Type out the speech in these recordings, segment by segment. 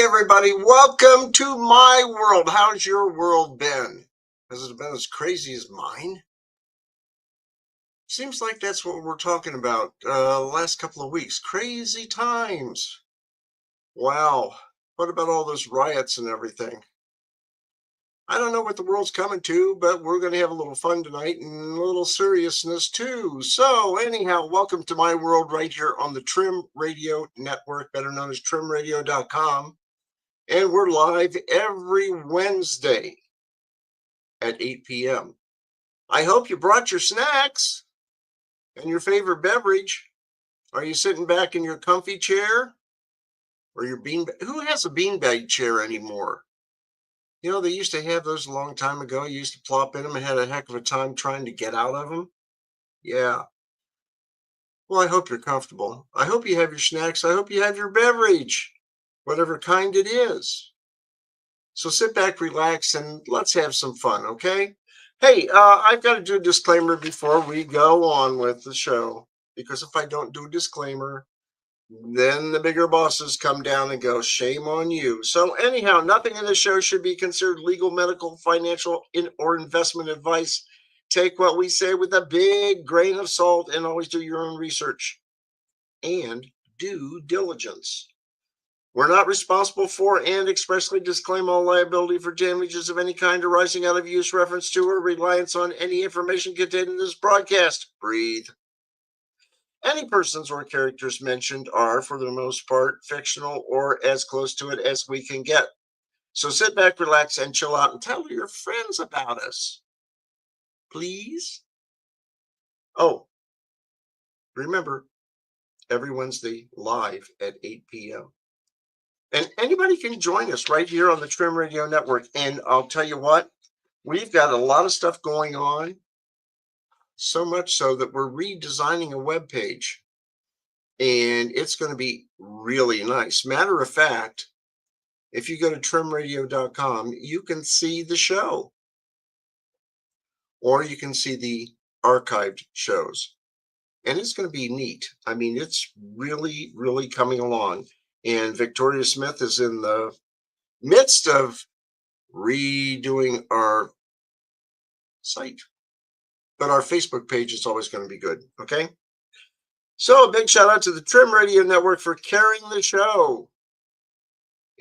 everybody. Welcome to my world. How's your world been? Has it been as crazy as mine? Seems like that's what we're talking about the last couple of weeks. Crazy times. Wow. What about all those riots and everything? I don't know what the world's coming to, but we're going to have a little fun tonight and a little seriousness too. So, anyhow, welcome to my world right here on the Trim Radio Network, better known as trimradio.com. And we're live every Wednesday at 8 p.m. I hope you brought your snacks and your favorite beverage. Are you sitting back in your comfy chair or your Who has a beanbag chair anymore? You know, they used to have those a long time ago. You used to plop in them and had a heck of a time trying to get out of them. Yeah. Well, I hope you're comfortable. I hope you have your snacks. I hope you have your beverage, whatever kind it is. So sit back, relax, and let's have some fun, okay? Hey, I've got to do a disclaimer before we go on with the show, because if I don't do a disclaimer, then the bigger bosses come down and go, shame on you. So anyhow, nothing in the show should be considered legal, medical, financial, or investment advice. Take what we say with a big grain of salt and always do your own research and due diligence. We're not responsible for and expressly disclaim all liability for damages of any kind arising out of use, reference to, or reliance on any information contained in this broadcast. Breathe. Any persons or characters mentioned are, for the most part, fictional or as close to it as we can get. So sit back, relax, and chill out and tell your friends about us. Please? Oh, remember, every Wednesday live at 8 p.m. And anybody can join us right here on the Trim Radio Network. And I'll tell you what, we've got a lot of stuff going on, so much so that we're redesigning a web page. And it's going to be really nice. Matter of fact, if you go to trimradio.com, you can see the show. Or you can see the archived shows. And it's going to be neat. I mean, it's really, really coming along. And Victoria Smith is in the midst of redoing our site. But our Facebook page is always going to be good. Okay. So a big shout out to the Trim Radio Network for carrying the show.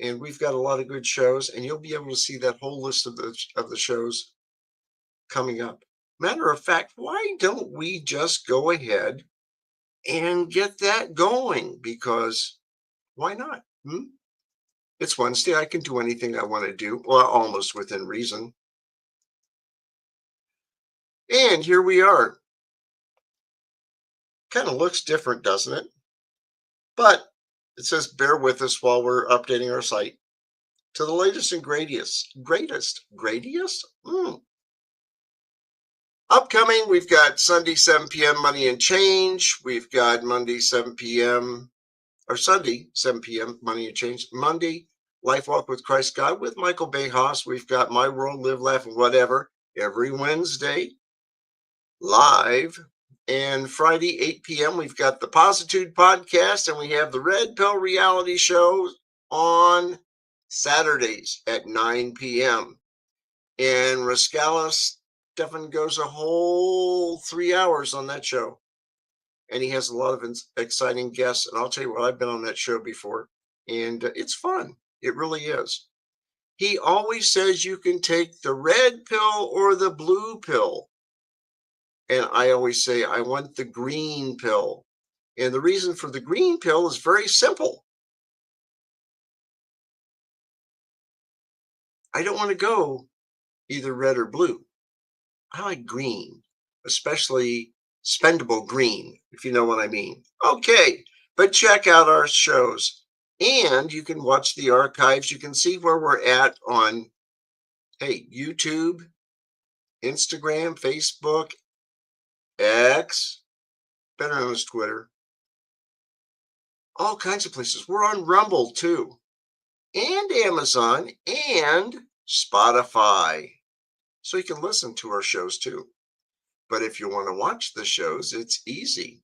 And we've got a lot of good shows, and you'll be able to see that whole list of the shows coming up. Matter of fact, why don't we just go ahead and get that going? Because why not? It's Wednesday. I can do anything I want to do. Well, almost within reason. And here we are. Kind of looks different, doesn't it? But it says bear with us while we're updating our site to the latest and greatest. Upcoming, we've got Sunday, 7 p.m. Money and Change. We've got Monday, 7 p.m. or Sunday, 7 p.m. Money and Change. Monday, Life Walk with Christ God with Michael Bayhas. We've got My World, Live, Laugh, and Whatever every Wednesday live. And Friday, 8 p.m., we've got the Positude Podcast, and we have the Red Pill Reality Show on Saturdays at 9 p.m. And Rascalis Stefan goes a whole 3 hours on that show. And he has a lot of exciting guests. And I'll tell you what, I've been on that show before, and it's fun. It really is. He always says you can take the red pill or the blue pill. And I always say, I want the green pill. And the reason for the green pill is very simple. I don't want to go either red or blue. I like green, especially spendable green, if you know what I mean. Okay, but check out our shows. And you can watch the archives. You can see where we're at on, YouTube, Instagram, Facebook, X, better known as Twitter, all kinds of places. We're on Rumble too, and Amazon, and Spotify. So you can listen to our shows too. But if you want to watch the shows, it's easy.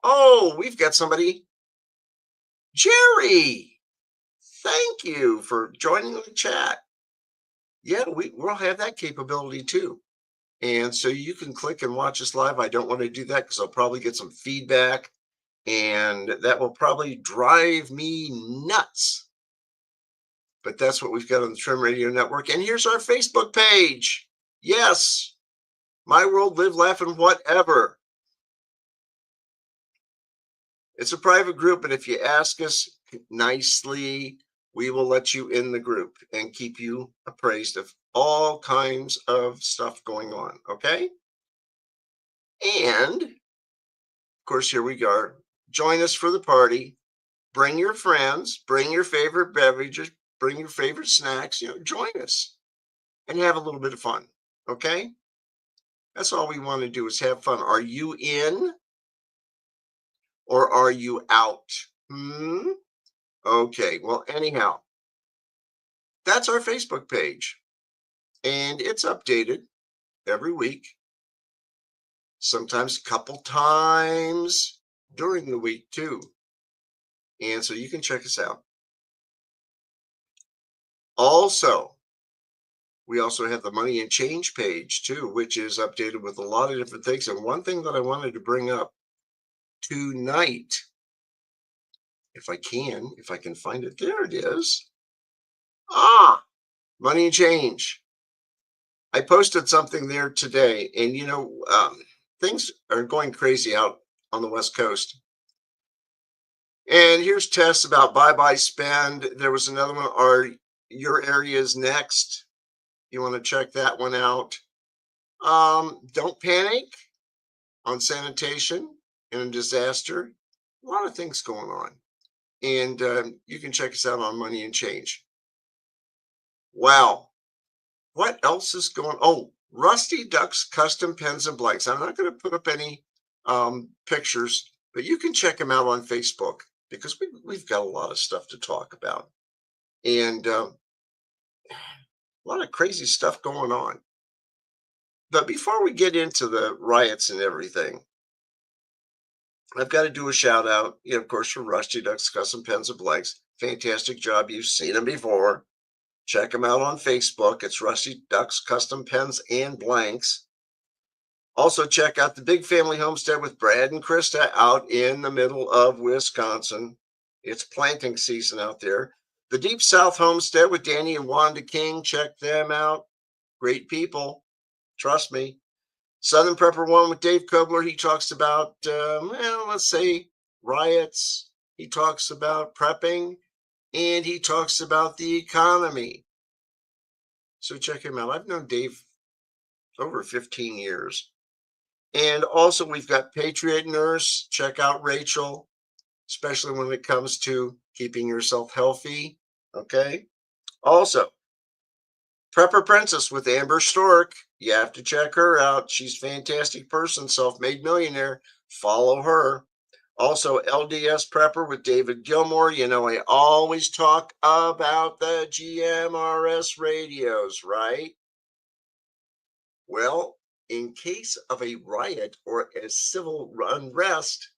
Oh, we've got somebody. Jerry. Thank you for joining the chat. Yeah, we'll have that capability too. And so you can click and watch us live. I don't want to do that because I'll probably get some feedback and that will probably drive me nuts. But that's what we've got on the Trim Radio Network. And here's our Facebook page. Yes, My World, Live, Laugh, and Whatever. It's a private group, but if you ask us nicely, we will let you in the group and keep you appraised of all kinds of stuff going on. Okay. And of course, here we go. Join us for the party. Bring your friends, bring your favorite beverages, bring your favorite snacks, join us and have a little bit of fun. Okay. That's all we want to do is have fun. Are you in or are you out? Okay. Well, anyhow, that's our Facebook page and it's updated every week, sometimes a couple times during the week too. And so you can check us out. Also, we also have the Money and Change page too, which is updated with a lot of different things. And one thing that I wanted to bring up tonight, if I can find it, there it is. Money and Change. I posted something there today, and things are going crazy out on the West Coast. And here's tests about buy spend. There was another one. Are your areas next? You want to check that one out. Don't panic on sanitation and a disaster. A lot of things going on. And you can check us out on Money and Change. Wow. What else is going on? Oh, Rusty Duck's Custom Pens and Blanks. I'm not going to put up any pictures, but you can check them out on Facebook because we've got a lot of stuff to talk about. And a lot of crazy stuff going on. But before we get into the riots and everything, I've got to do a shout out, of course, for Rusty Duck's Custom Pens and Blanks. Fantastic job. You've seen them before. Check them out on Facebook. It's Rusty Duck's Custom Pens and Blanks. Also, check out the Big Family Homestead with Brad and Krista out in the middle of Wisconsin. It's planting season out there. The Deep South Homestead with Danny and Wanda King. Check them out. Great people. Trust me. Southern Prepper One with Dave Kobler. He talks about, let's say riots. He talks about prepping and he talks about the economy. So check him out. I've known Dave over 15 years. And also we've got Patriot Nurse. Check out Rachel, especially when it comes to keeping yourself healthy. Okay. Also, Prepper Princess with Amber Stork. You have to check her out. She's a fantastic person, self-made millionaire. Follow her. Also, LDS Prepper with David Gilmore. I always talk about the GMRS radios, right? Well, in case of a riot or a civil unrest,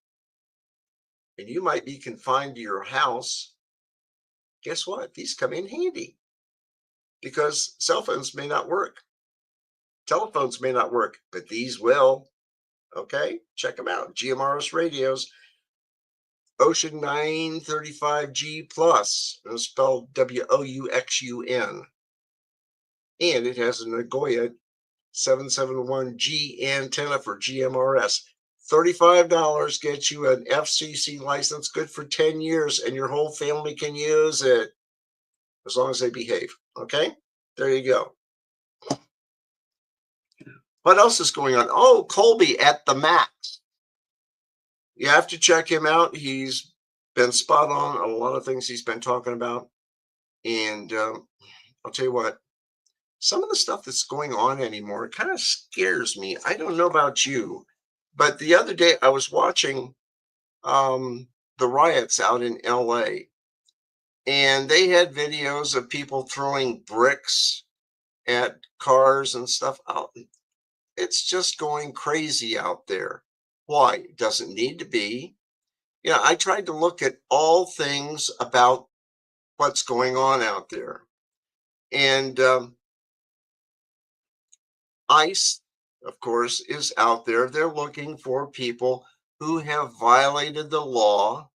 and you might be confined to your house, guess what? These come in handy. Because cell phones may not work. Telephones may not work, but these will. Okay, check them out. GMRS radios, Ocean 935G Plus, spelled WOUXUN. And it has a Nagoya 771G antenna for GMRS. $35 gets you an FCC license, good for 10 years, and your whole family can use it as long as they behave. Okay, there you go. What else is going on? Oh, Colby at the Max. You have to check him out. He's been spot on a lot of things he's been talking about. And I'll tell you what, some of the stuff that's going on anymore kind of scares me. I don't know about you, but the other day I was watching the riots out in LA. And they had videos of people throwing bricks at cars and stuff out. It's just going crazy out there. Why? It doesn't need to be. I tried to look at all things about what's going on out there. And ICE, of course, is out there. They're looking for people who have violated the law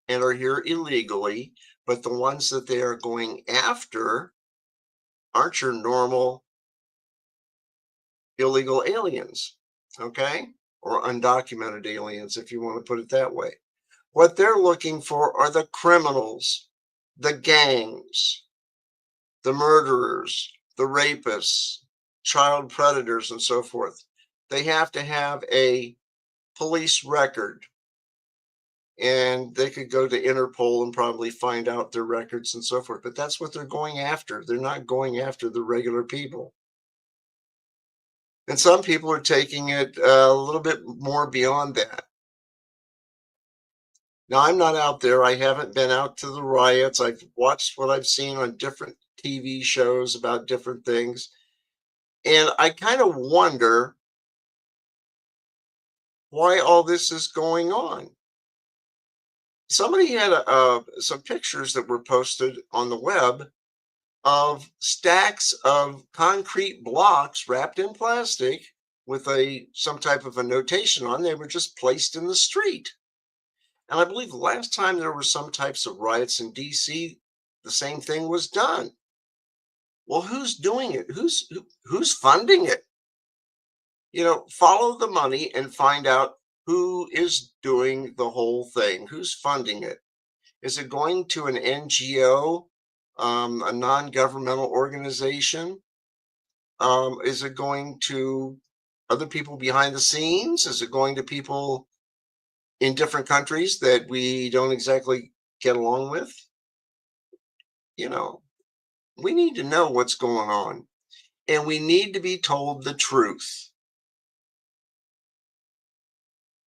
and are here illegally, but the ones that they are going after aren't your normal illegal aliens, okay? Or undocumented aliens, if you want to put it that way. What they're looking for are the criminals, the gangs, the murderers, the rapists, child predators, and so forth. They have to have a police record, and they could go to Interpol and probably find out their records and so forth. But that's what they're going after. They're not going after the regular people. And some people are taking it a little bit more beyond that. Now, I'm not out there. I haven't been out to the riots. I've watched what I've seen on different TV shows about different things. And I kind of wonder why all this is going on. Somebody had some pictures that were posted on the web of stacks of concrete blocks wrapped in plastic with some type of a notation on. They were just placed in the street. And I believe the last time there were some types of riots in DC, the same thing was done. Well, who's doing it? Who's funding it? Follow the money and find out who is doing the whole thing. Who's funding it? Is it going to an NGO, a non-governmental organization? Is it going to other people behind the scenes? Is it going to people in different countries that we don't exactly get along with? We need to know what's going on, and we need to be told the truth.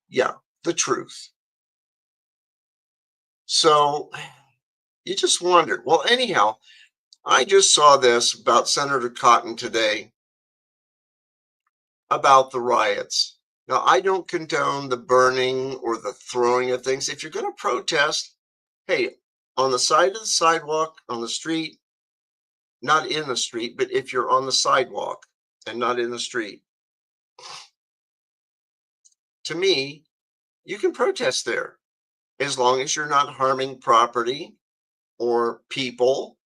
Yeah, the truth. So you just wonder. Well, anyhow, I just saw this about Senator Cotton today about the riots. Now, I don't condone the burning or the throwing of things. If you're going to protest, hey, on the side of the sidewalk, on the street, not in the street, but if you're on the sidewalk and not in the street, to me, you can protest there as long as you're not harming property or people.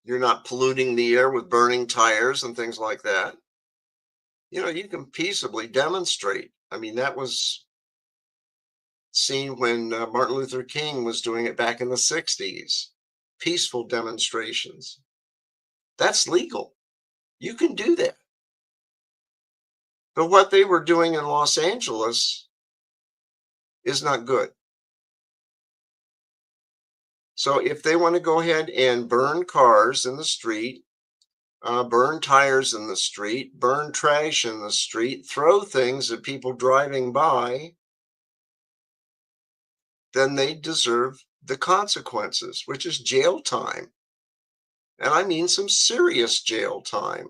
You're not polluting the air with burning tires and things like that. You can peaceably demonstrate. I mean, that was seen when Martin Luther King was doing it back in the 60s. Peaceful demonstrations. That's legal. You can do that. But what they were doing in Los Angeles is not good. So if they want to go ahead and burn cars in the street, burn tires in the street, burn trash in the street, throw things at people driving by, then they deserve the consequences, which is jail time. And I mean some serious jail time.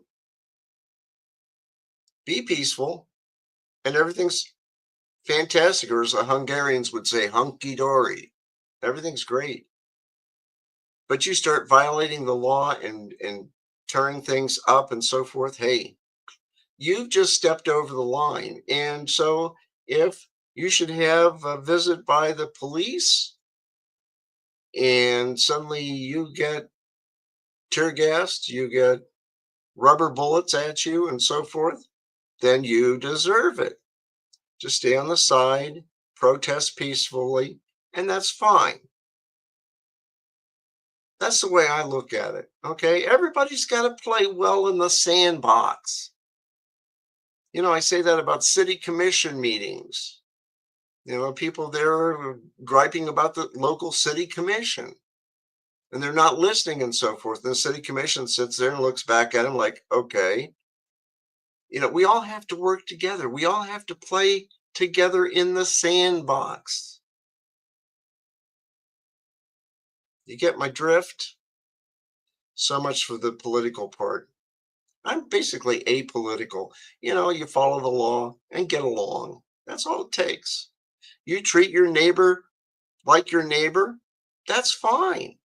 Be peaceful, and everything's fantastic, or as the Hungarians would say, hunky-dory. Everything's great. But you start violating the law and tearing things up and so forth, hey, you've just stepped over the line. And so if you should have a visit by the police and suddenly you get tear gassed, you get rubber bullets at you and so forth, then you deserve it. Just stay on the side, protest peacefully, and that's fine. That's the way I look at it. Okay. Everybody's got to play well in the sandbox. I say that about city commission meetings. People there are griping about the local city commission and they're not listening and so forth. And the city commission sits there and looks back at them like, okay, we all have to work together. We all have to play together in the sandbox. You get my drift? So much for the political part. I'm basically apolitical. You follow the law and get along. That's all it takes. You treat your neighbor like your neighbor. That's fine.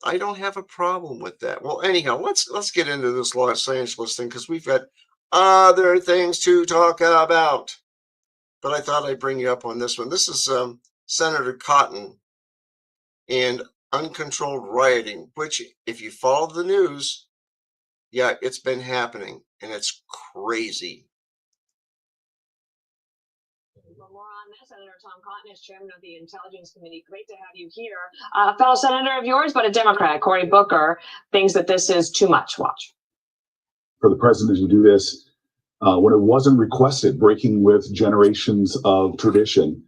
I don't have a problem with that. Well, anyhow, let's get into this Los Angeles thing because we've got other things to talk about. But I thought I'd bring you up on this one. This is Senator Cotton and uncontrolled rioting, which, if you follow the news, yeah, it's been happening and it's crazy. For more on this, Senator Tom Cotton is chairman of the Intelligence Committee. Great to have you here. A fellow senator of yours, but a Democrat, Cory Booker, thinks that this is too much. Watch. For the president to do this when it wasn't requested, breaking with generations of tradition,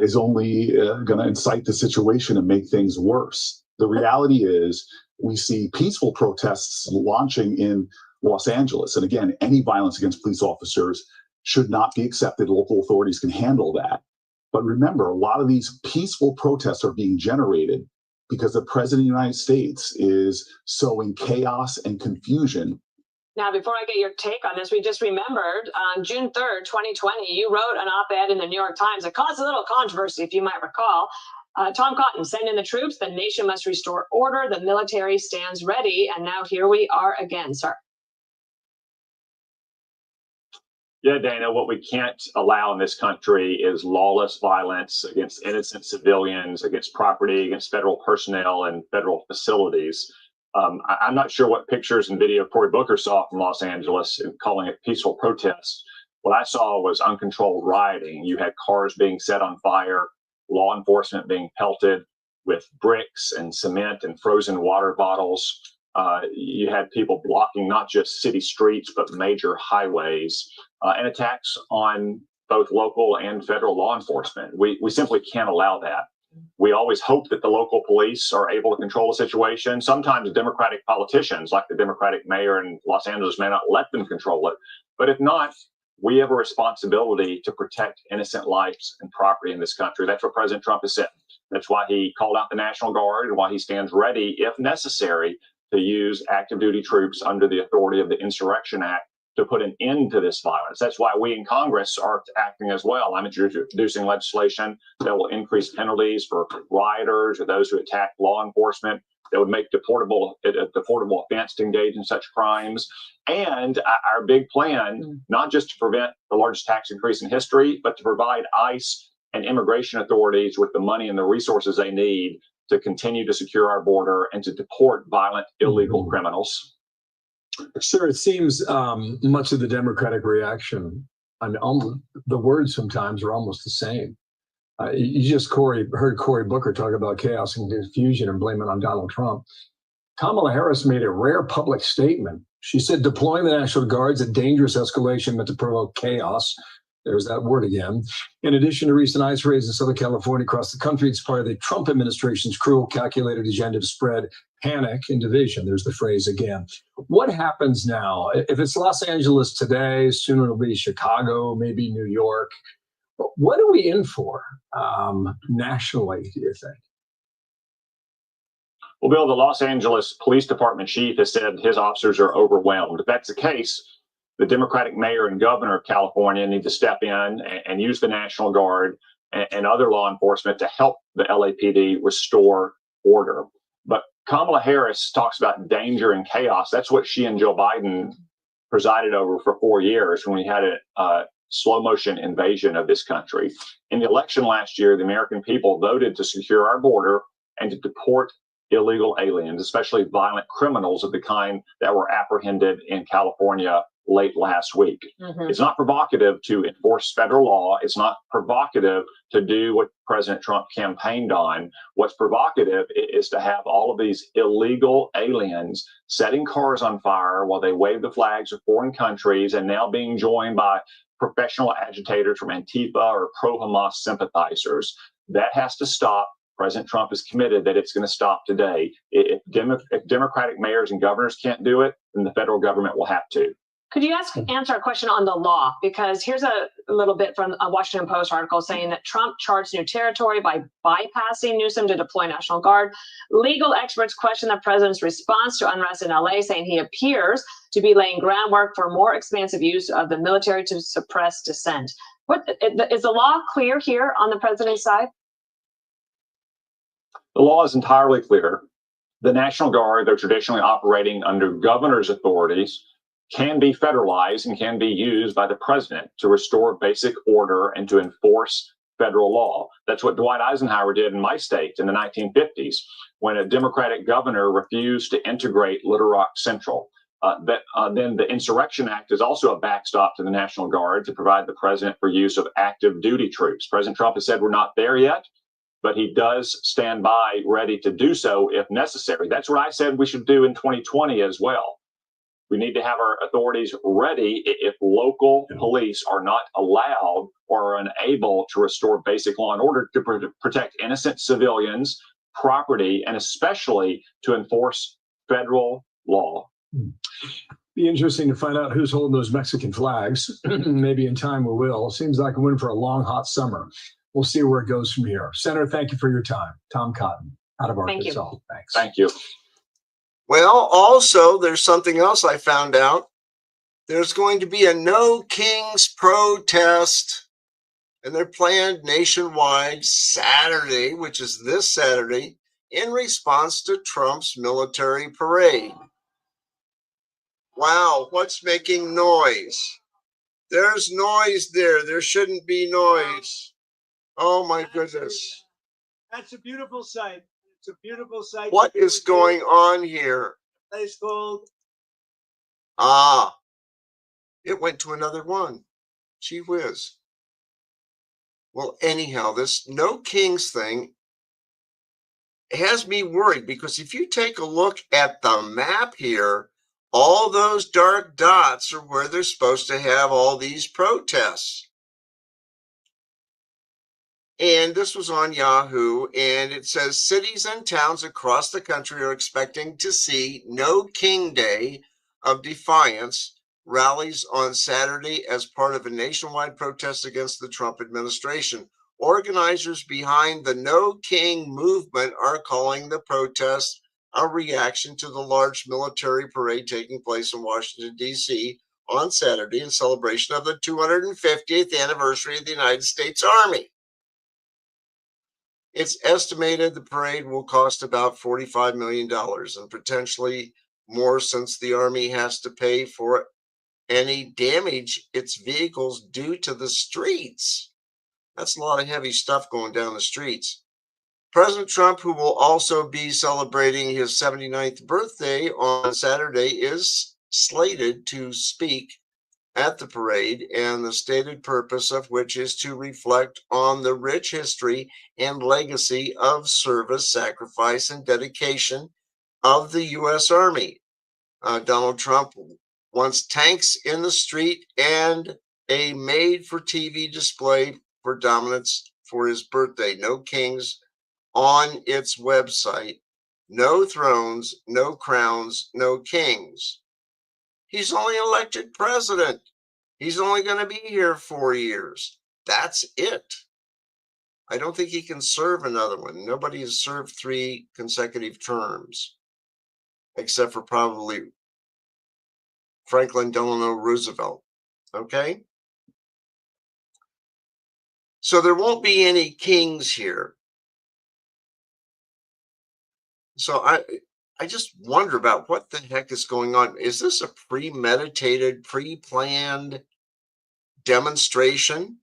is only going to incite the situation and make things worse. The reality is we see peaceful protests launching in Los Angeles. And again, any violence against police officers should not be accepted. Local authorities can handle that. But remember, a lot of these peaceful protests are being generated because the president of the United States is sowing chaos and confusion. Now, before I get your take on this, we just remembered on June 3rd, 2020, you wrote an op-ed in the New York Times that caused a little controversy, if you might recall. Tom Cotton, send in the troops. The nation must restore order. The military stands ready. And now here we are again, sir. Yeah, Dana, what we can't allow in this country is lawless violence against innocent civilians, against property, against federal personnel and federal facilities. I'm not sure what pictures and video Cory Booker saw from Los Angeles calling it peaceful protests. What I saw was uncontrolled rioting. You had cars being set on fire, law enforcement being pelted with bricks and cement and frozen water bottles. You had people blocking not just city streets, but major highways, and attacks on both local and federal law enforcement. We simply can't allow that. We always hope that the local police are able to control the situation. Sometimes Democratic politicians, like the Democratic mayor in Los Angeles, may not let them control it. But if not, we have a responsibility to protect innocent lives and property in this country. That's what President Trump has said. That's why he called out the National Guard and why he stands ready, if necessary, to use active duty troops under the authority of the Insurrection Act to put an end to this violence. That's why we in Congress are acting as well. I'm introducing legislation that will increase penalties for rioters or those who attack law enforcement, that would make it a deportable offense to engage in such crimes. And our big plan, not just to prevent the largest tax increase in history, but to provide ICE and immigration authorities with the money and the resources they need to continue to secure our border and to deport violent, illegal criminals. Sir, it seems much of the Democratic reaction, the words sometimes are almost the same. You just heard Cory Booker talk about chaos and confusion and blame it on Donald Trump. Kamala Harris made a rare public statement. She said deploying the National Guard is a dangerous escalation meant to provoke chaos. There's that word again. In addition to recent ICE raids in Southern California across the country, it's part of the Trump administration's cruel, calculated agenda to spread panic and division. There's the phrase again. What happens now? If it's Los Angeles today, soon it'll be Chicago, maybe New York. What are we in for nationally, do you think? Well, Bill, the Los Angeles Police Department chief has said his officers are overwhelmed. If that's the case, the Democratic mayor and governor of California need to step in and use the National Guard and other law enforcement to help the LAPD restore order. But Kamala Harris talks about danger and chaos. That's what she and Joe Biden presided over for 4 years when we had a slow motion invasion of this country. In the election last year, the American people voted to secure our border and to deport illegal aliens, especially violent criminals of the kind that were apprehended in California late last week. It's not provocative to enforce federal law. It's not provocative to do what President Trump campaigned on. What's provocative is to have all of these illegal aliens setting cars on fire while they wave the flags of foreign countries and now being joined by professional agitators from Antifa or pro-Hamas sympathizers. That has to stop. President Trump is committed that it's going to stop today. If Democratic mayors and governors can't do it, then the federal government will have to. Could you answer a question on the law? Because here's a little bit from a Washington Post article saying that Trump charged new territory by bypassing Newsom to deploy National Guard. Legal experts question the president's response to unrest in LA, saying he appears to be laying groundwork for more expansive use of the military to suppress dissent. Is the law clear here on the president's side? The law is entirely clear. The National Guard, they're traditionally operating under governor's authorities, can be federalized and can be used by the president to restore basic order and to enforce federal law. That's what Dwight Eisenhower did in my state in the 1950s when a Democratic governor refused to integrate Little Rock Central. Then the Insurrection Act is also a backstop to the National Guard to provide the president for use of active duty troops. President Trump has said we're not there yet, but he does stand by ready to do so if necessary. That's what I said we should do in 2020 as well. We need to have our authorities ready if local police are not allowed or are unable to restore basic law and order to protect innocent civilians, property, and especially to enforce federal law. Be interesting to find out who's holding those Mexican flags. Maybe in time we will. Seems like we're in for a long, hot summer. We'll see where it goes from here. Senator, thank you for your time. Tom Cotton, out of Arkansas. Thanks. Thank you. Well, also, there's something else I found out. There's going to be a No Kings protest, and they're planned nationwide Saturday, which is this Saturday, in response to Trump's military parade. Wow, what's making noise? There's noise there. There shouldn't be noise. Oh, my goodness. That's a beautiful sight. It's a beautiful sight. What is going on here? Place called. Ah, it went to another one. Gee whiz. Well, anyhow, this No Kings thing has me worried because if you take a look at the map here, all those dark dots are where they're supposed to have all these protests. And this was on Yahoo, and it says cities and towns across the country are expecting to see No King Day of Defiance rallies on Saturday as part of a nationwide protest against the Trump administration. Organizers behind the No King movement are calling the protest a reaction to the large military parade taking place in Washington, D.C. on Saturday in celebration of the 250th anniversary of the United States Army. It's estimated the parade will cost about $45 million and potentially more since the Army has to pay for any damage its vehicles do to the streets. That's a lot of heavy stuff going down the streets. President Trump, who will also be celebrating his 79th birthday on Saturday, is slated to speak at the parade, and the stated purpose of which is to reflect on the rich history and legacy of service, sacrifice, and dedication of the U.S. Army. Donald Trump wants tanks in the street and a made-for-TV display for dominance for his birthday. No kings on its website. No thrones, no crowns, no kings. He's only elected president. He's only going to be here 4 years. That's it. I don't think he can serve another one. Nobody has served 3 consecutive terms, except for probably Franklin Delano Roosevelt. Okay? So there won't be any kings here. So I just wonder about what the heck is going on. Is this a premeditated, pre-planned demonstration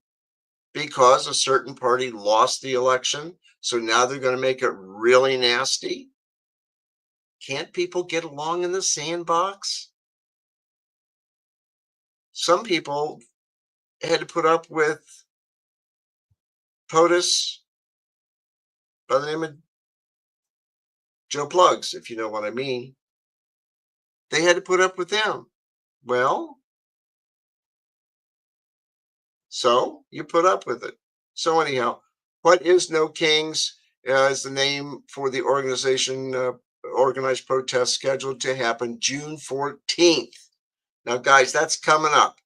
because a certain party lost the election? So now they're going to make it really nasty? Can't people get along in the sandbox? Some people had to put up with POTUS by the name of Joe Plugs, if you know what I mean. They had to put up with them. Well, so you put up with it. So anyhow, what is No Kings is the name for the organization organized protest scheduled to happen June 14th. Now, guys, that's coming up.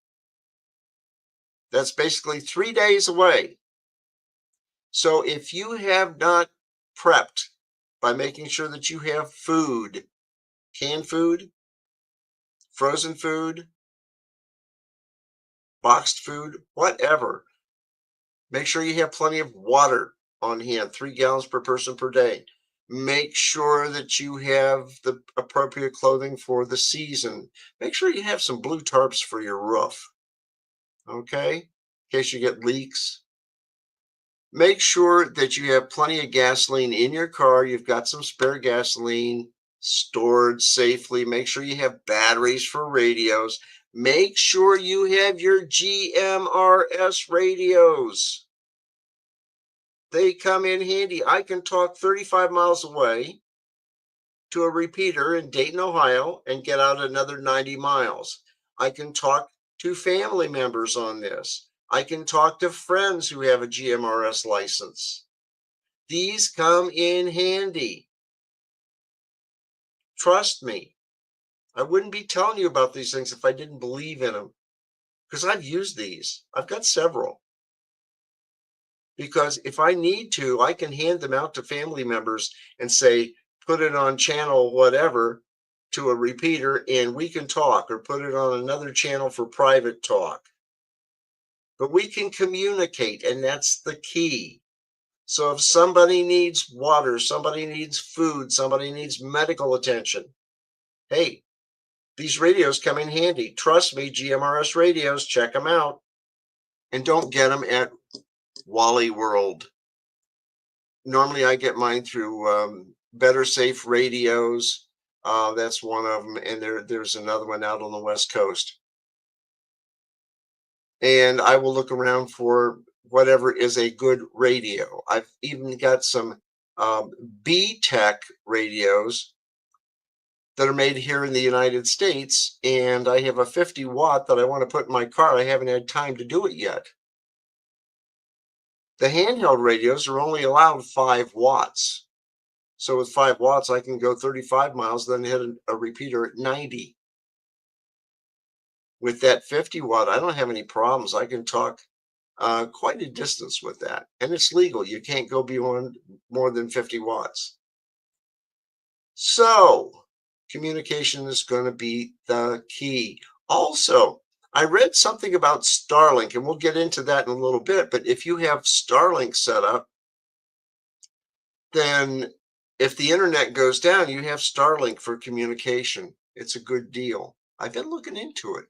That's basically 3 days away. So if you have not prepped by making sure that you have food, canned food, frozen food, boxed food, whatever, make sure you have plenty of water on hand, 3 gallons per person per day. Make sure that you have the appropriate clothing for the season. Make sure you have some blue tarps for your roof, okay? In case you get leaks. Make sure that you have plenty of gasoline in your car. You've got some spare gasoline stored safely. Make sure you have batteries for radios. Make sure you have your GMRS radios. They come in handy. I can talk 35 miles away to a repeater in Dayton, Ohio, and get out another 90 miles. I can talk to family members on this. I can talk to friends who have a GMRS license. These come in handy. Trust me. I wouldn't be telling you about these things if I didn't believe in them, because I've used these. I've got several. Because if I need to, I can hand them out to family members and say, put it on channel whatever to a repeater and we can talk, or put it on another channel for private talk. But we can communicate, and that's the key. So if somebody needs water, somebody needs food, somebody needs medical attention, hey, these radios come in handy. Trust me, GMRS radios, check them out. And don't get them at Wally World. Normally I get mine through Better Safe Radios. That's one of them. And there's another one out on the West Coast. And I will look around for whatever is a good radio. I've even got some B-Tech radios that are made here in the United States. And I have a 50 watt that I want to put in my car. I haven't had time to do it yet. The handheld radios are only allowed 5 watts. So with 5 watts, I can go 35 miles, then hit a repeater at 90. With that 50 watt, I don't have any problems. I can talk quite a distance with that. And it's legal. You can't go beyond more than 50 watts. So communication is going to be the key. Also, I read something about Starlink, and we'll get into that in a little bit. But if you have Starlink set up, then if the internet goes down, you have Starlink for communication. It's a good deal. I've been looking into it.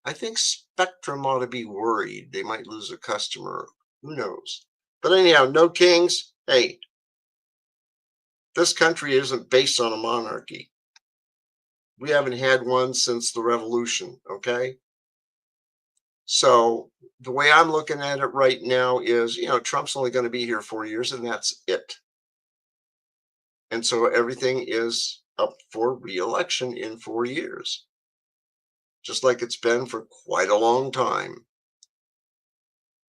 I think Spectrum ought to be worried. They might lose a customer. Who knows? But anyhow, no kings. Hey, this country isn't based on a monarchy. We haven't had one since the revolution, okay? So the way I'm looking at it right now is, Trump's only going to be here 4 years, and that's it. And so everything is up for re-election in 4 years, just like it's been for quite a long time.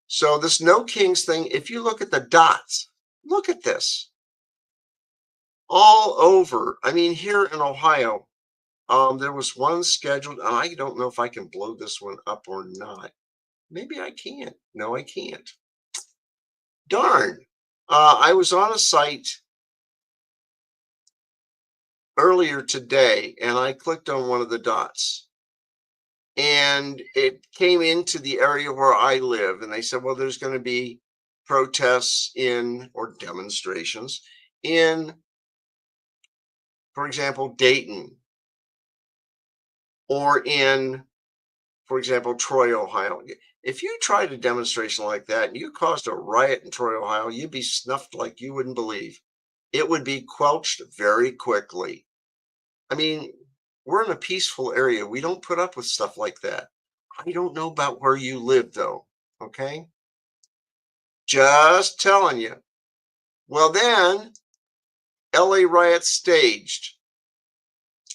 So this no kings thing, if you look at the dots, look at this. All over, I mean, here in Ohio, there was one scheduled, and I don't know if I can blow this one up or not. Maybe I can't. No, I can't. Darn. I was on a site earlier today, and I clicked on one of the dots. And it came into the area where I live, and they said, well, there's going to be protests or demonstrations in, for example, Dayton, or in, for example, Troy, Ohio. If you tried a demonstration like that and you caused a riot in Troy, Ohio, you'd be snuffed like you wouldn't believe. It would be quelched very quickly. I mean, we're in a peaceful area. We don't put up with stuff like that. I don't know about where you live, though. Okay? Just telling you. Well, then, LA riots staged.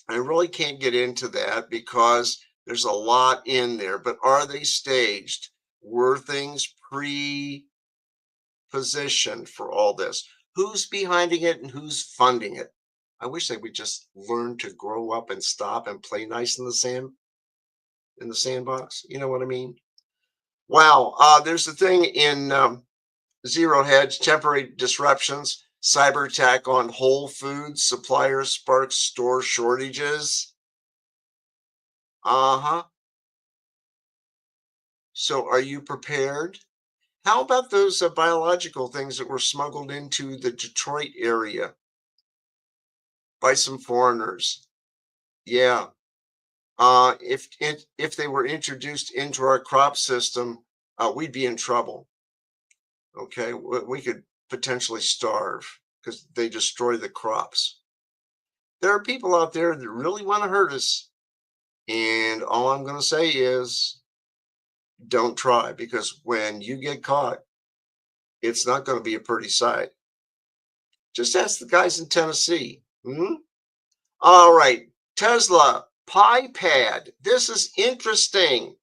I really can't get into that because there's a lot in there. But are they staged? Were things pre-positioned for all this? Who's behind it and who's funding it? I wish they would just learn to grow up and stop and play nice in the sandbox. You know what I mean? Wow. There's a thing in Zero Hedge, temporary disruptions, cyber attack on Whole Foods suppliers sparks store shortages. So are you prepared? How about those biological things that were smuggled into the Detroit area? by some foreigners. Yeah. If they were introduced into our crop system, we'd be in trouble. Okay, we could potentially starve because they destroy the crops. There are people out there that really want to hurt us, and all I'm going to say is don't try, because when you get caught, it's not going to be a pretty sight. Just ask the guys in Tennessee. All right, Tesla Pi Pad. This is interesting.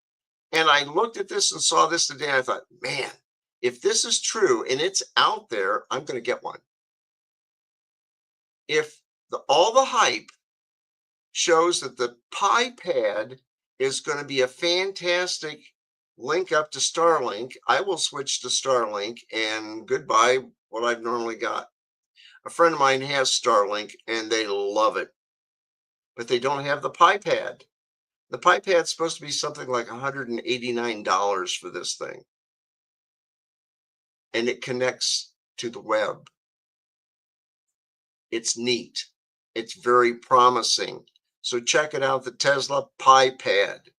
And I looked at this and saw this today, and I thought, man, if this is true and it's out there, I'm going to get one. If all the hype shows that the Pi Pad is going to be a fantastic link up to Starlink, I will switch to Starlink, and goodbye what I've normally got. A friend of mine has Starlink and they love it, but they don't have the Pi Pad. The Pi Pad's supposed to be something like $189 for this thing. And it connects to the web. It's neat. It's very promising. So check it out, the Tesla Pi Pad.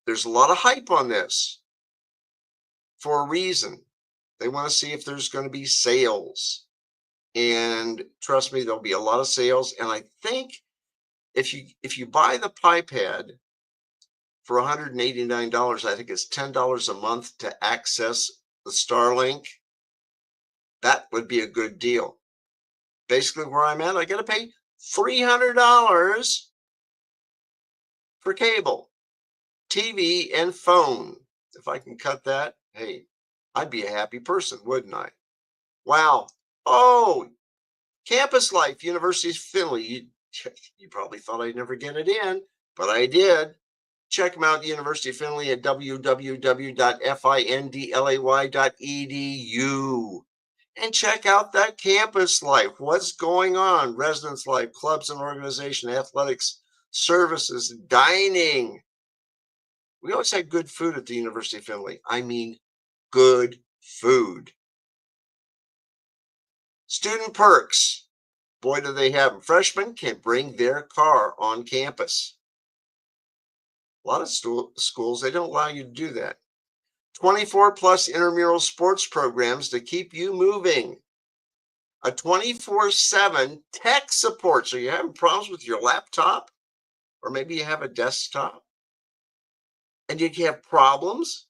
There's a lot of hype on this for a reason. They want to see if there's going to be sales. And trust me, there'll be a lot of sales. And I think if you buy the Pi Pad for $189, I think it's $10 a month to access the Starlink. That would be a good deal. Basically, where I'm at, I got to pay $300 for cable, TV, and phone. If I can cut that, hey, I'd be a happy person, wouldn't I? Wow. Oh, campus life, University of Findlay. You probably thought I'd never get it in, but I did. Check them out, University of Findlay, at www.findlay.edu. And check out that campus life. What's going on? Residence life, clubs and organization, athletics, services, dining. We always had good food at the University of Findlay. I mean, good food. Student perks. Boy, do they have them. Freshmen can bring their car on campus. A lot of schools, they don't allow you to do that. 24 plus intramural sports programs to keep you moving. A 24/7 tech support. So you're having problems with your laptop, or maybe you have a desktop and you have problems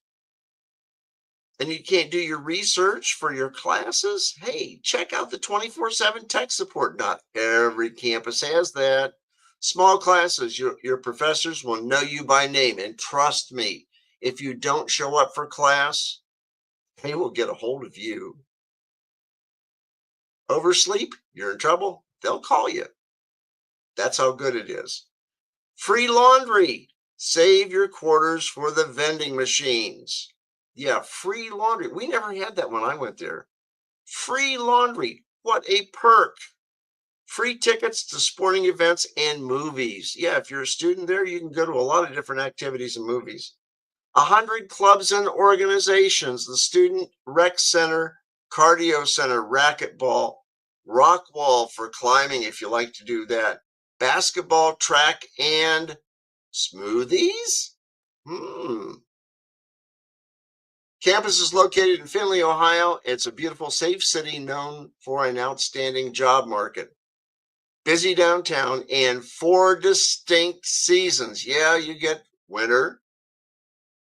and you can't do your research for your classes. Hey, check out the 24/7 tech support. Not every campus has that. Small classes, your professors will know you by name. And trust me, if you don't show up for class, they will get a hold of you. Oversleep, you're in trouble, they'll call you. That's how good it is. Free laundry. Save your quarters for the vending machines. Yeah, free laundry. We never had that when I went there. Free laundry. What a perk. Free tickets to sporting events and movies. Yeah, if you're a student there, you can go to a lot of different activities and movies. 100 clubs and organizations. The Student Rec Center, Cardio Center, racquetball, rock wall for climbing if you like to do that. Basketball, track, and smoothies? Campus is located in Findlay, Ohio. It's a beautiful, safe city known for an outstanding job market. Busy downtown and 4 distinct seasons. Yeah, you get winter,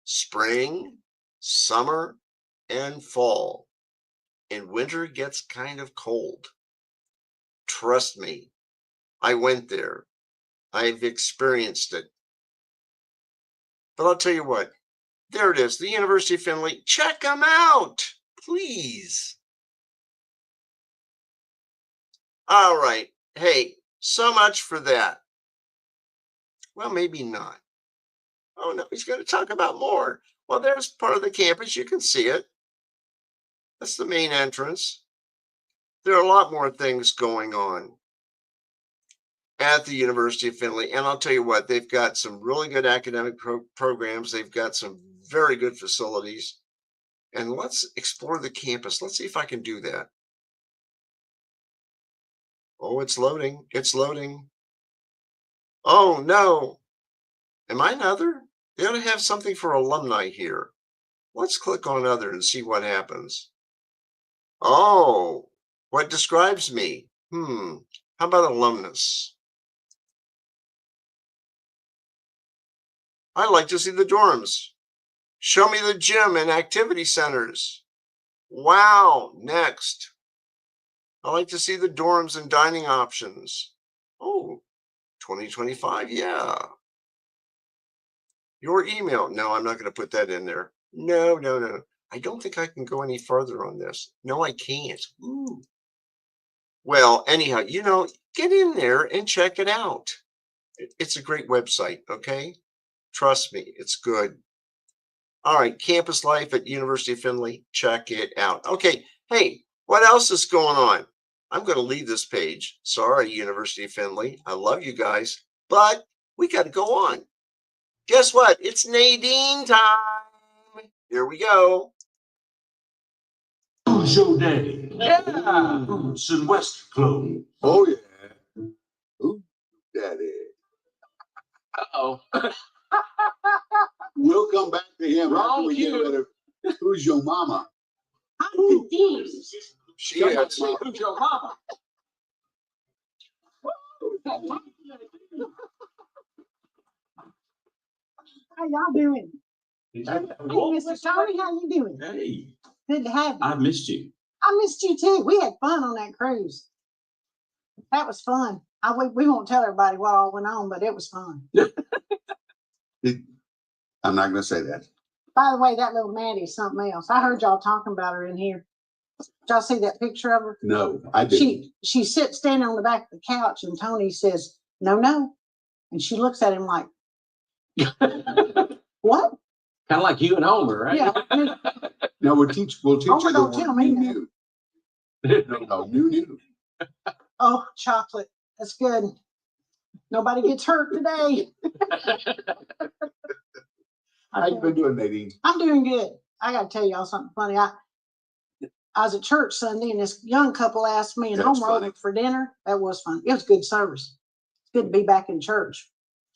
spring, summer, and fall. And winter gets kind of cold. Trust me, I went there. I've experienced it. But I'll tell you what, there it is, the University of Findlay. Check them out, please. All right. Hey, so much for that. Well, maybe not. Oh, no, he's going to talk about more. Well, there's part of the campus. You can see it. That's the main entrance. There are a lot more things going on at the University of Findlay. And I'll tell you what, they've got some really good academic programs. They've got some very good facilities. And let's explore the campus. Let's see if I can do that. Oh, it's loading. It's loading. Oh, no. Am I another? They ought to have something for alumni here. Let's click on other and see what happens. Oh, what describes me? How about alumnus? I like to see the dorms. Show me the gym and activity centers. Wow, next. I like to see the dorms and dining options. Oh, 2025, yeah. Your email. No, I'm not going to put that in there. No. I don't think I can go any further on this. No, I can't. Ooh. Well, anyhow, get in there and check it out. It's a great website, okay? Trust me, it's good. All right, campus life at University of Findlay. Check it out. Okay, hey, what else is going on? I'm going to leave this page. Sorry, University of Findlay. I love you guys, but we got to go on. Guess what? It's Nadine time. Here we go. Show day. Yeah. Boots and West clothes. Oh, yeah. Ooh, daddy. Uh-oh. We'll come back to him. Wrong after we get cue. rid of Who's Your Mama? I'm confused. She had some. Who's your mama? How y'all doing? Hey, Hey, Mr. Tony, how you doing? Hey, Good to have you. I missed you. I missed you too. We had fun on that cruise. That was fun. We won't tell everybody what all went on, but it was fun. I'm not going to say that. By the way, that little Maddie's something else. I heard y'all talking about her in here. Did y'all see that picture of her? No, I didn't. She sits standing on the back of the couch and Tony says, no. And she looks at him like, what? Kind of like you and Homer, right? Yeah. No, we'll teach Oh, her the don't tell word me new. No, new. Oh, chocolate. That's good. Nobody gets hurt today. How you been doing, Nadine? I'm doing good. I got to tell y'all something funny. I was at church Sunday and this young couple asked me and That's Homer over funny. for dinner. That was fun. It was good service. It's good to be back in church.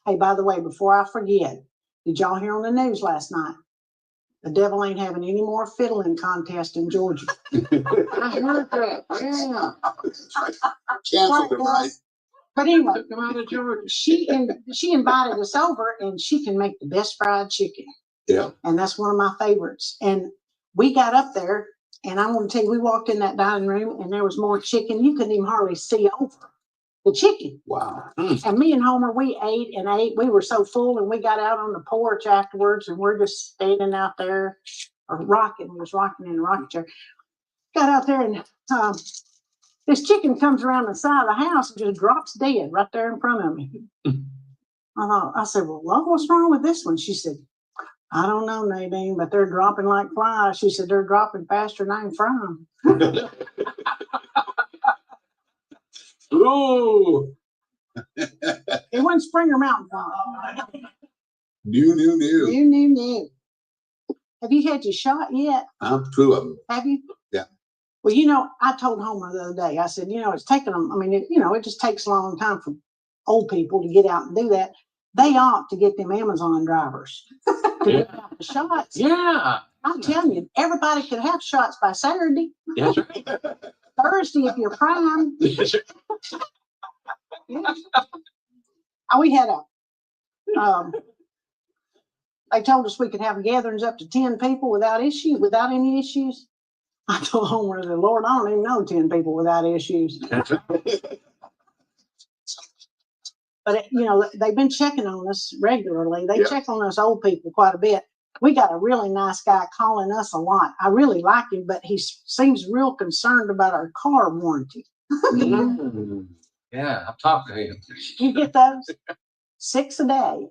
Hey, by the way, before I forget, did y'all hear on the news last night? The devil ain't having any more fiddling contest in Georgia. I heard that. Yeah. Canceled it, right? But anyway, Took them out of Georgia. she invited us over and she can make the best fried chicken. Yeah. And that's one of my favorites. And we got up there and I want to tell you, we walked in that dining room and there was more chicken. You couldn't even hardly see over the chicken. Wow. And me and Homer, we ate and ate. We were so full and we got out on the porch afterwards and we're just standing out there or rocking. We was rocking in a rocking chair. Got out there and this chicken comes around the side of the house and just drops dead right there in front of me. I said, well, Lord, what's wrong with this one? She said, I don't know, Nadine, but they're dropping like flies. She said, they're dropping faster than I can fry them. Ooh. It wasn't Springer Mountain fly. New. New. Have you had your shot yet? Two of them. Have you? Yeah. Well, I told Homer the other day, I said, it's taking them. I mean, it just takes a long time for old people to get out and do that. They ought to get them Amazon drivers to get out the shots. Yeah. I'm telling you, everybody could have shots by Saturday. That's right. Thursday, if you're prime. Yeah. We had they told us we could have gatherings up to 10 people without any issues. I told Homer, the Lord, I don't even know 10 people without issues. That's right. But, they've been checking on us regularly. They Yeah. check on us old people quite a bit. We got a really nice guy calling us a lot. I really like him, but he seems real concerned about our car warranty. Yeah, I've talked to him. You get those? 6 a day.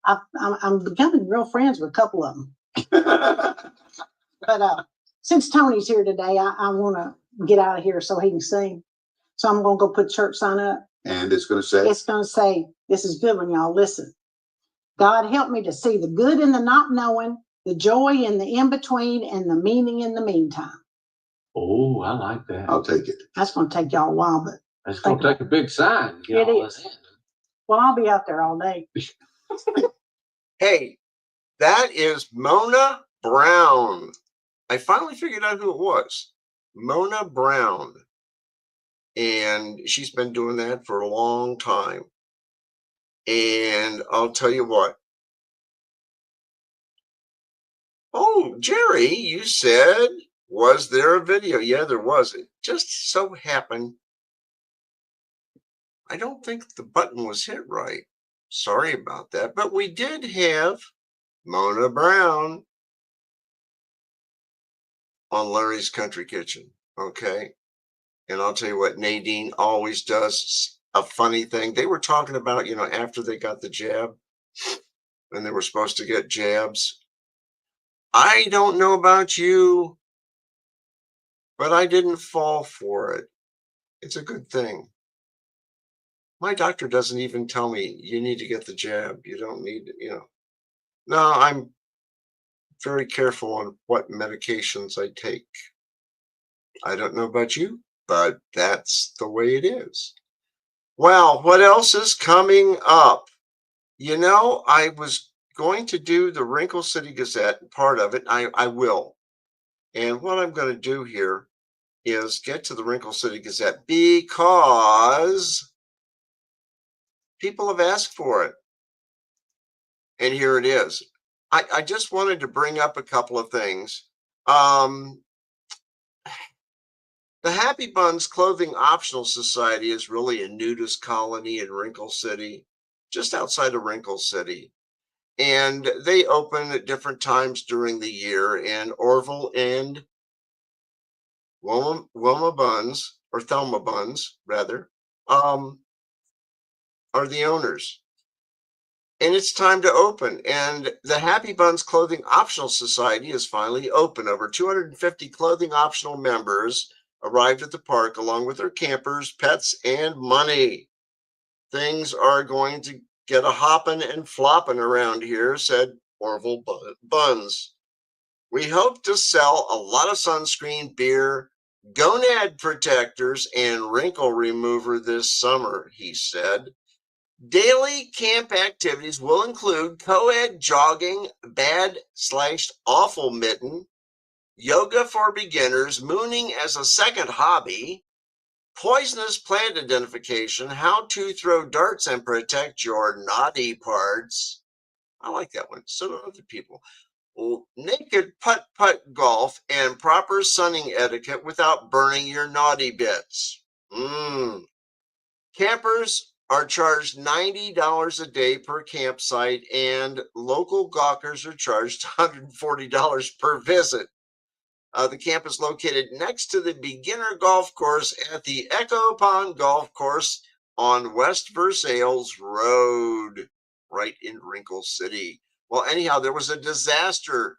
I'm becoming real friends with a couple of them. But since Tony's here today, I want to get out of here so he can sing. So I'm going to go put church sign up. And it's going to say? It's going to say, this is good when y'all listen. God help me to see the good in the not knowing, the joy in the in-between, and the meaning in the meantime. Oh, I like that. I'll take it. That's going to take y'all a while, but That's gonna take a big sign. to get It all that is. in. Well, I'll be out there all day. Hey, that is Mona Brown. I finally figured out who it was. Mona Brown. And she's been doing that for a long time. And I'll tell you what. Oh, Jerry, you said, was there a video? Yeah, there was. It just so happened. I don't think the button was hit right. Sorry about that. But we did have Mona Brown on Larry's Country Kitchen. Okay. And I'll tell you what, Nadine always does a funny thing. They were talking about, after they got the jab and they were supposed to get jabs. I don't know about you, but I didn't fall for it. It's a good thing. My doctor doesn't even tell me you need to get the jab. You don't need, No, I'm very careful on what medications I take. I don't know about you, but that's the way it is. Well, what else is coming up? I was going to do the Wrinkle City Gazette, part of it. I will. And what I'm going to do here is get to the Wrinkle City Gazette because people have asked for it. And here it is. I just wanted to bring up a couple of things. The Happy Buns Clothing Optional Society is really a nudist colony in Wrinkle City, just outside of Wrinkle City. And they open at different times during the year. And Orville and Wilma Buns, or Thelma Buns, rather, are the owners. And it's time to open. And the Happy Buns Clothing Optional Society is finally open. Over 250 clothing optional members arrived at the park along with their campers, pets, and money. Things are going to get a hopping and flopping around here, said Orville Buns. We hope to sell a lot of sunscreen, beer, gonad protectors, and wrinkle remover this summer, he said. Daily camp activities will include co-ed jogging, bad/awful mitten, yoga for beginners, mooning as a second hobby, poisonous plant identification, how to throw darts and protect your naughty parts. I like that one. So do other people. Naked putt-putt golf and proper sunning etiquette without burning your naughty bits. Campers are charged $90 a day per campsite, and local gawkers are charged $140 per visit. The camp is located next to the beginner golf course at the Echo Pond Golf Course on West Versailles Road, right in Wrinkle City. Well, anyhow, there was a disaster,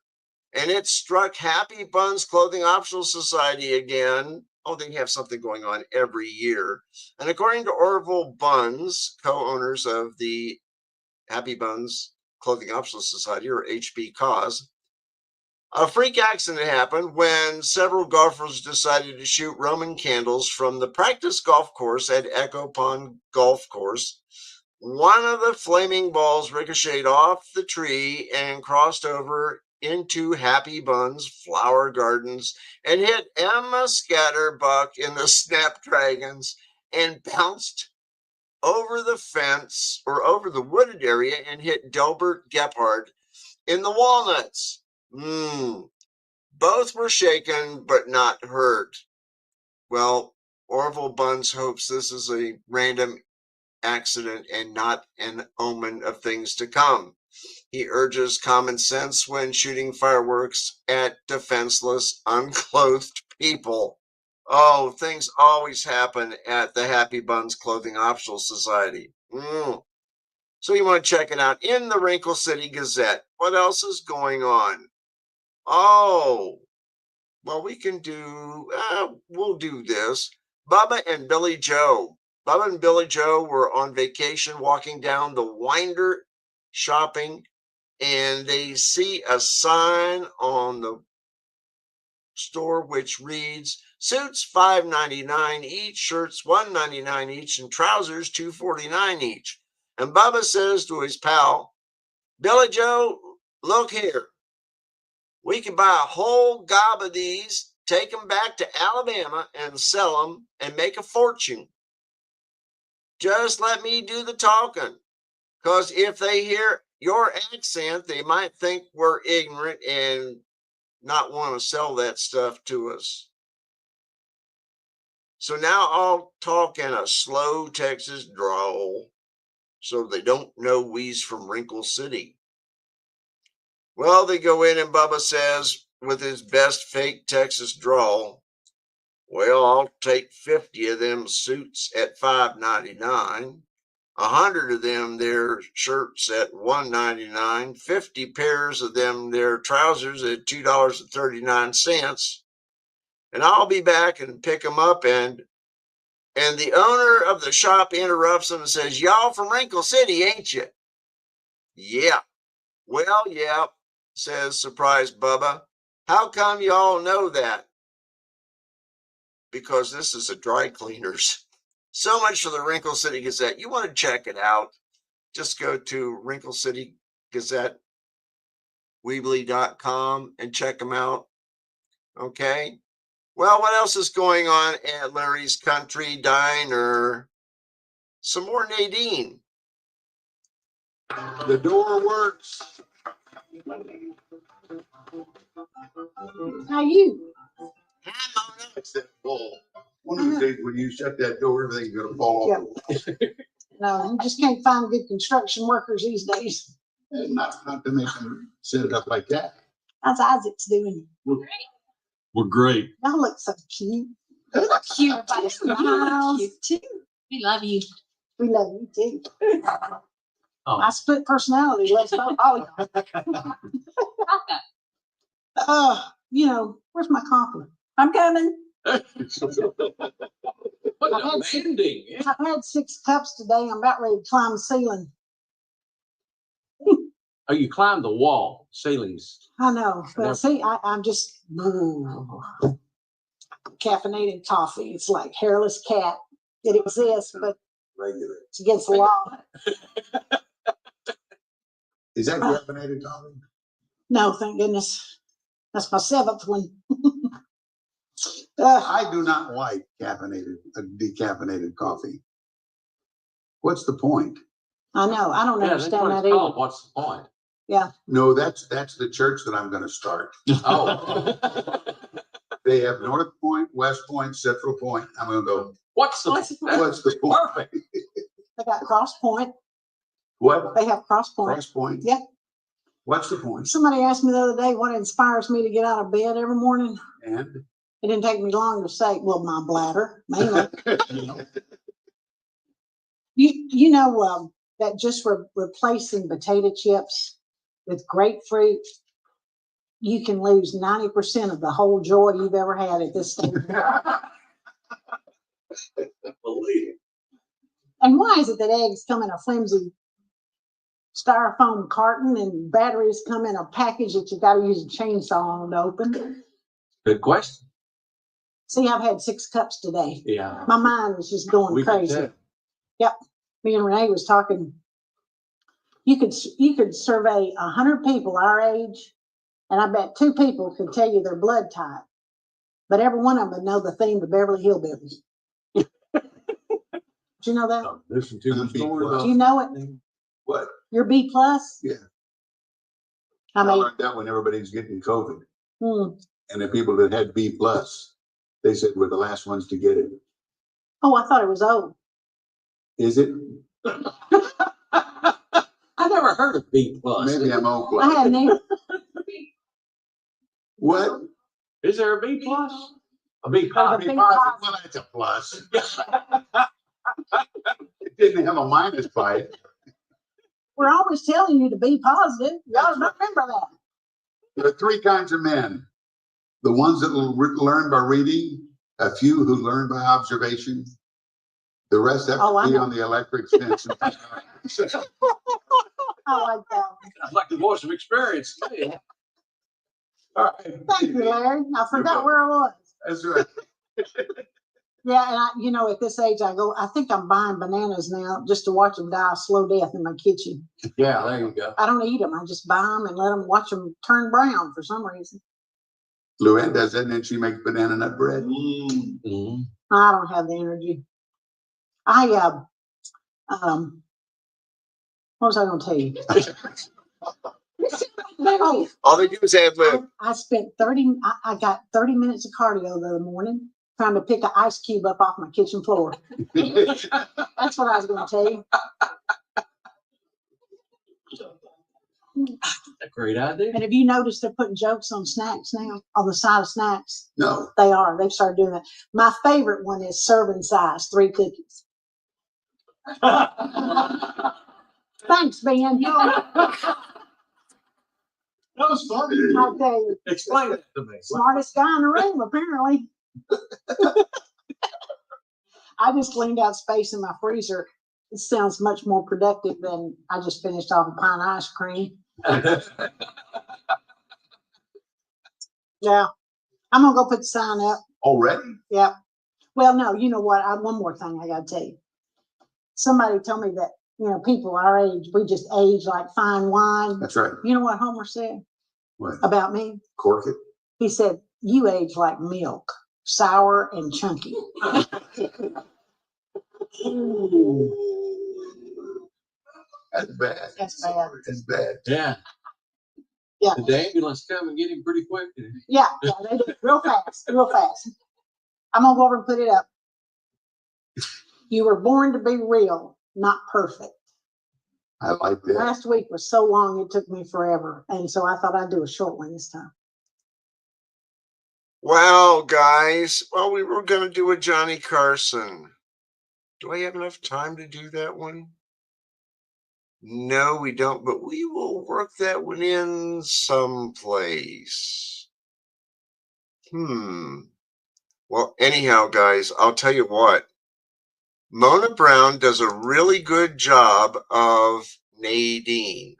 and it struck Happy Buns Clothing Optional Society again. Oh, they have something going on every year. And according to Orville Buns, co-owners of the Happy Buns Clothing Optional Society, or HB a freak accident happened when several golfers decided to shoot Roman candles from the practice golf course at Echo Pond Golf Course. One of the flaming balls ricocheted off the tree and crossed over into Happy Buns Flower Gardens and hit Emma Scatterbuck in the Snapdragons and bounced over the fence or over the wooded area and hit Delbert Gephardt in the walnuts. Both were shaken but not hurt. Well, Orville Buns hopes this is a random accident and not an omen of things to come. He urges common sense when shooting fireworks at defenseless, unclothed people. Oh, things always happen at the Happy Buns Clothing Optional Society. So you want to check it out in the Wrinkle City Gazette. What else is going on? Oh, well, we'll do this. Bubba and Billy Joe. Bubba and Billy Joe were on vacation walking down the Winder shopping, and they see a sign on the store, which reads, suits $5.99 each, shirts $1.99 each, and trousers $2.49 each. And Bubba says to his pal, Billy Joe, look here. We can buy a whole gob of these, take them back to Alabama and sell them and make a fortune. Just let me do the talking. Because if they hear your accent, they might think we're ignorant and not want to sell that stuff to us. So now I'll talk in a slow Texas drawl so they don't know we's from Wrinkle City. Well, they go in and Bubba says with his best fake Texas drawl, well, I'll take 50 of them suits at $5.99. 100 of them their shirts at $1.99, 50 pairs of them their trousers at $2.39, and I'll be back and pick them up. And the owner of the shop interrupts him and says, y'all from Wrinkle City, ain't you? Yeah. Well, yeah, says surprised Bubba. How come y'all know that? Because this is a dry cleaners. So much for the Wrinkle City Gazette. You want to check it out, just go to Wrinkle City Gazette, Weebly.com, and check them out. Okay? Well, what else is going on at Larry's Country Diner? Some more Nadine. The door works. How you? It's that bull. One of the days when you shut that door, everything's gonna fall off. No, you just can't find good construction workers these days. And not to make them set it up like that. How's Isaac's doing? We're great. Y'all look so cute. You look cute. Everybody smiles. Cute too. We love you. We love you too. Oh. I split personality. Let's go. Oh, you know, where's my coffee? I'm coming. What I've had demanding. I've had 6 cups today. I'm about ready to climb the ceiling. Oh, you climbed the wall, ceilings. I know. But see, I'm just caffeinated coffee. It's like hairless cat. It exists, but Regular. it's against the law. Is that caffeinated coffee? No, thank goodness. That's my 7th one. I do not like decaffeinated coffee. What's the point? I know. I don't Yeah, that's understand what that it's either. called. What's the point? No, that's the church that I'm gonna start. Oh. They have North Point, West Point, Central Point. I'm gonna go, What's the what's the point? Perfect. They got Cross Point. What? They have Cross Point. Cross Point? Yeah. What's the point? Somebody asked me the other day what inspires me to get out of bed every morning. And? It didn't take me long to say, well, my bladder, mainly. You know that just replacing potato chips with grapefruit, you can lose 90% of the whole joy you've ever had at this stage. Believe it. And why is it that eggs come in a flimsy styrofoam carton and batteries come in a package that you got to use a chainsaw on to open? Good question. See, I've had 6 cups today. Yeah. My mind is just going crazy. Yep. Me and Renee was talking. You could survey 100 people our age, and I bet 2 people could tell you their blood type, but every one of them would know the theme of Beverly Hillbillies. Do you know that? Listen to the story. Do you know it? What? You're B plus? Yeah. I I mean, learned that when everybody's getting COVID. hmm. And the people that had B plus, they said we're the last ones to get it. Oh, I thought it was O. Is it? I never heard of B plus. Maybe I'm O I plus. hadn't either. What? Is there a B plus? A B There's a positive. B Well, plus. that's a plus. It didn't have a minus by it. We're always telling you to be positive. Y'all remember that. There are 3 kinds of men. The ones that learn by reading, a few who learn by observation. The rest have Oh, I to be know. on the electric fence. I like that one. That's like the voice of experience. All right. Thank you, Larry. I forgot where I was. That's right. Yeah, and at this age, I think I'm buying bananas now just to watch them die a slow death in my kitchen. Yeah, there you go. I don't eat them. I just buy them and let them watch them turn brown for some reason. Luann does that, and then she makes banana nut bread. Mm-hmm. I don't have the energy. What was I going to tell you? Oh, All they do is ad lib. I spent I got 30 minutes of cardio the other morning trying to pick an ice cube up off my kitchen floor. That's what I was going to tell you. A great idea. And have you noticed they're putting jokes on snacks now, on the side of snacks? No. They are. They've started doing that. My favorite one is serving size, 3 cookies. Thanks, Ben. That was funny. I'll tell you. Explain it to me. Smartest guy in the room, apparently. I just cleaned out space in my freezer. It sounds much more productive than I just finished off a pint of ice cream. Yeah. I'm going to go put the sign up. Already? Yeah. Well, no, you know what? One more thing I got to tell you. Somebody told me that, people our age, we just age like fine wine. That's right. You know what Homer said What? about me? Cork it? He said, you age like milk, sour and chunky. That's bad. That's bad. That's bad. Yeah. Yeah. Did the ambulance come and get him pretty quick? Yeah, they did real fast, real fast. I'm going to go over and put it up. You were born to be real, not perfect. I like that. Last week was so long, it took me forever. And so I thought I'd do a short one this time. Wow, guys. Well, we were going to do a Johnny Carson. Do I have enough time to do that one? No, we don't, but we will work that one in someplace. Well, anyhow, guys, I'll tell you what. Mona Brown does a really good job of Nadine.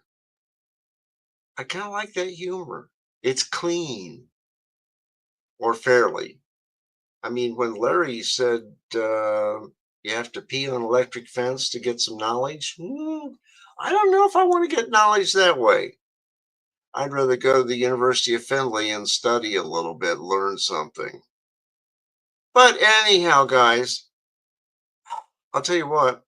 I kind of like that humor. It's clean. Or fairly. I mean, when Larry said you have to pee on an electric fence to get some knowledge, I don't know if I want to get knowledge that way. I'd rather go to the University of Findlay and study a little bit, learn something. But anyhow, guys, I'll tell you what.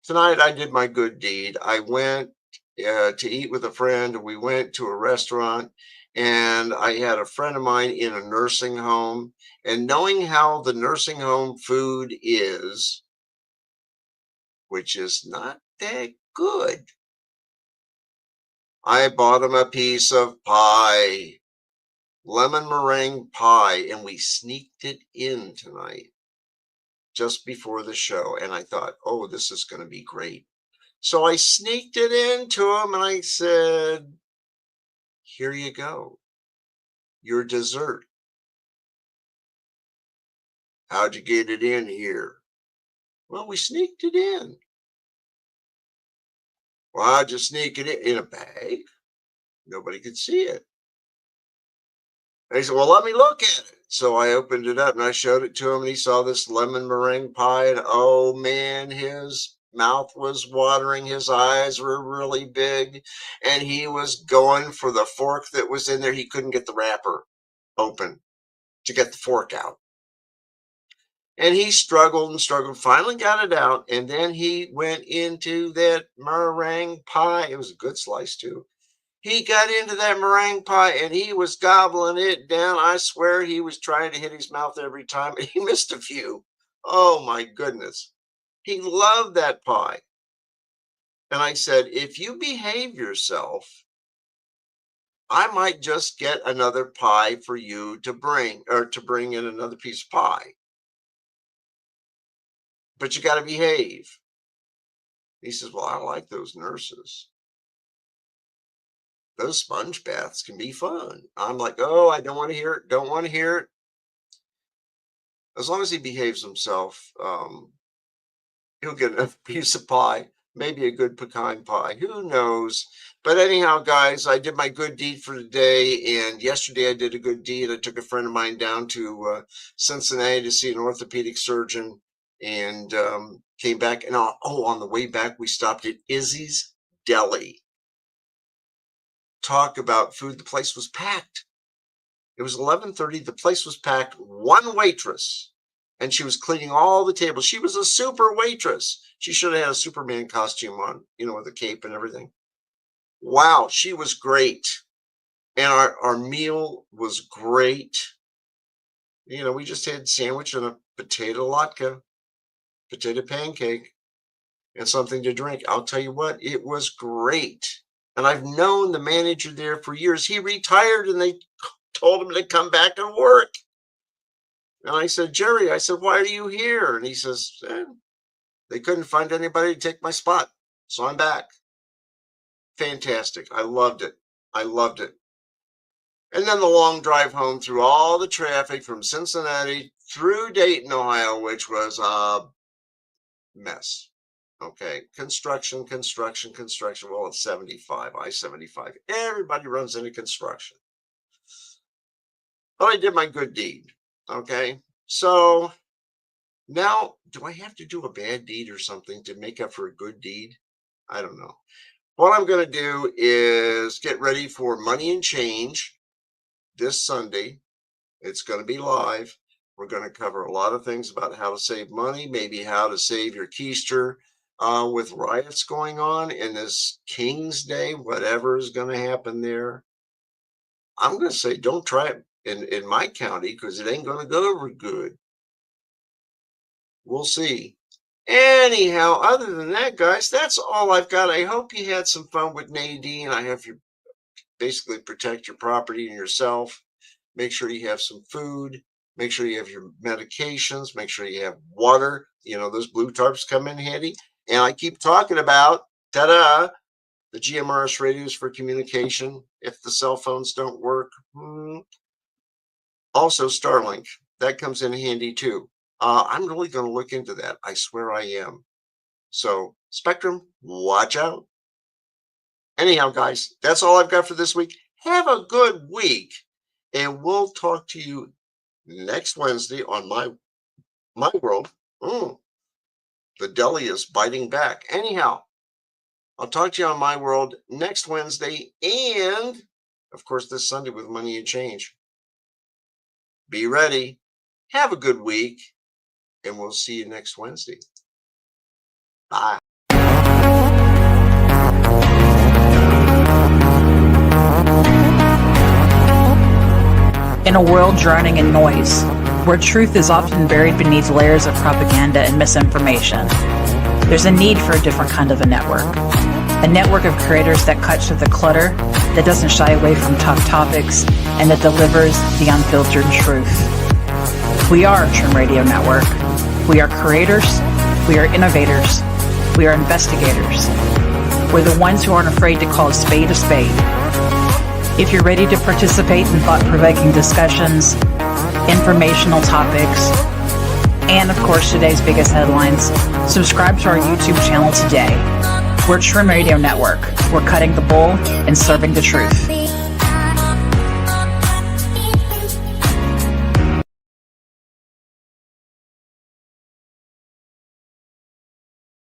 Tonight I did my good deed. I went to eat with a friend. We went to a restaurant. And I had a friend of mine in a nursing home, and knowing how the nursing home food is, which is not that good, I bought him a piece of pie, lemon meringue pie, and we sneaked it in tonight just before the show. And I thought, oh, this is going to be great. So I sneaked it into him and I said, here you go. Your dessert. How'd you get it in here? Well, we sneaked it in. Well, how'd you sneak it in a bag? Nobody could see it. And he said, well, let me look at it. So I opened it up and I showed it to him and he saw this lemon meringue pie and oh man, his mouth was watering. His eyes were really big and he was going for the fork that was in there. He couldn't get the wrapper open to get the fork out. And he struggled and struggled, finally got it out. And then he went into that meringue pie. It was a good slice too. He got into that meringue pie and he was gobbling it down. I swear he was trying to hit his mouth every time and he missed a few. Oh my goodness. He loved that pie. And I said, if you behave yourself, I might just get another pie for you to bring in another piece of pie. But you got to behave. He says, well, I like those nurses. Those sponge baths can be fun. I'm like, oh, I don't want to hear it. Don't want to hear it. As long as he behaves himself, he'll get a piece of pie. Maybe a good pecan pie. Who knows? But anyhow, guys, I did my good deed for the day. And yesterday I did a good deed. I took a friend of mine down to Cincinnati to see an orthopedic surgeon and came back. And on the way back, we stopped at Izzy's Deli. Talk about food. The place was packed. It was 11:30. The place was packed. One waitress. And she was cleaning all the tables. She was a super waitress. She should have had a Superman costume on, with a cape and everything. Wow, she was great. And our meal was great. We just had sandwich and a potato latke, potato pancake, and something to drink. I'll tell you what, it was great. And I've known the manager there for years. He retired and they told him to come back and work. And I said, Jerry, why are you here? And he says, they couldn't find anybody to take my spot. So I'm back. Fantastic. I loved it. And then the long drive home through all the traffic from Cincinnati through Dayton, Ohio, which was a mess. Okay. Construction. Well, it's 75, I-75. Everybody runs into construction. But I did my good deed. Okay, so now do I have to do a bad deed or something to make up for a good deed? I don't know. What I'm going to do is get ready for Money and Change this Sunday. It's going to be live. We're going to cover a lot of things about how to save money, maybe how to save your keister with riots going on in this King's Day, whatever is going to happen there. I'm going to say don't try it in my county because it ain't going to go over good. We'll see. Anyhow, other than that, guys, that's all I've got. I hope you had some fun with Nadine. I have you basically protect your property and yourself. Make sure you have some food. Make sure you have your medications. Make sure you have water. Those blue tarps come in handy. And I keep talking about, the GMRS radios for communication if the cell phones don't work. Also, Starlink, that comes in handy too. I'm really going to look into that. I swear I am. So, Spectrum, watch out. Anyhow, guys, that's all I've got for this week. Have a good week. And we'll talk to you next Wednesday on my world. The deli is biting back. Anyhow, I'll talk to you on my world next Wednesday. And, of course, this Sunday with Money and Change. Be ready. Have a good week. And we'll see you next Wednesday. Bye. In a world drowning in noise, where truth is often buried beneath layers of propaganda and misinformation, there's a need for a different kind of a network of creators that cuts through the clutter, that doesn't shy away from tough topics, and that delivers the unfiltered truth. We are Trim Radio Network. We are creators, we are innovators, we are investigators. We're the ones who aren't afraid to call a spade a spade. If you're ready to participate in thought-provoking discussions, informational topics, and of course today's biggest headlines, subscribe to our YouTube channel today. We're Trim Radio Network. We're cutting the bull and serving the truth.